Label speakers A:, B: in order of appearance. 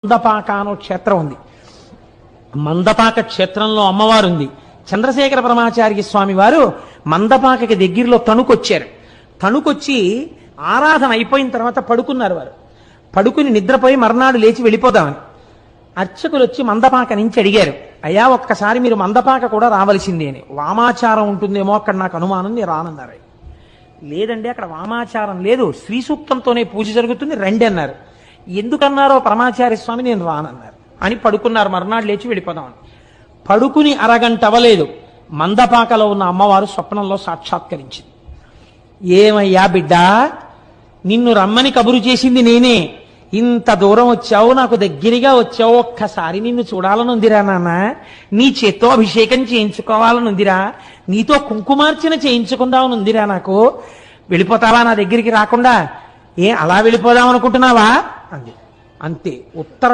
A: మందపాక అనో క్షేత్రం ఉంది. మందపాక క్షేత్రంలో అమ్మవారు ఉంది. చంద్రశేఖర పరమాచార్య స్వామి వారు మందపాకకి దగ్గరలో తణుకొచ్చారు. తణుకొచ్చి ఆరాధన అయిపోయిన తర్వాత పడుకున్నారు. వారు పడుకుని నిద్రపోయి మర్నాడు లేచి వెళ్ళిపోదామని అర్చకులు వచ్చి మందపాక నుంచి అడిగారు, అయ్యా ఒక్కసారి మీరు మందపాక కూడా రావలసిందే అని. వామాచారం ఉంటుందేమో అక్కడ, నాకు అనుమానం, నేను రానన్నారు. లేదండి అక్కడ వామాచారం లేదు, శ్రీ సూక్తంతోనే పూజ జరుగుతుంది, రండి అన్నారు. ఎందుకన్నారో పరమాచార్య స్వామి నేను రానన్నారు అని పడుకున్నారు. మర్నాడు లేచి వెళ్ళిపోదామని పడుకుని అరగంట అవ్వలేదు, మందపాకలో ఉన్న అమ్మవారు స్వప్నంలో సాక్షాత్కరించింది. ఏమయ్యా బిడ్డ, నిన్ను రమ్మని కబురు చేసింది నేనే, ఇంత దూరం వచ్చావు, నాకు దగ్గరగా వచ్చావు, ఒక్కసారి నిన్ను చూడాలనుందిరా నాన్న, నీ చేత్తో అభిషేకం చేయించుకోవాలనుందిరా, నీతో కుంకుమార్చన చేయించుకుందామనుందిరా, నాకు వెళ్ళిపోతావా నా దగ్గరికి రాకుండా? అలా వెళ్ళిపోదాం అనుకుంటున్నావా అంది. అంతే. ఉత్తర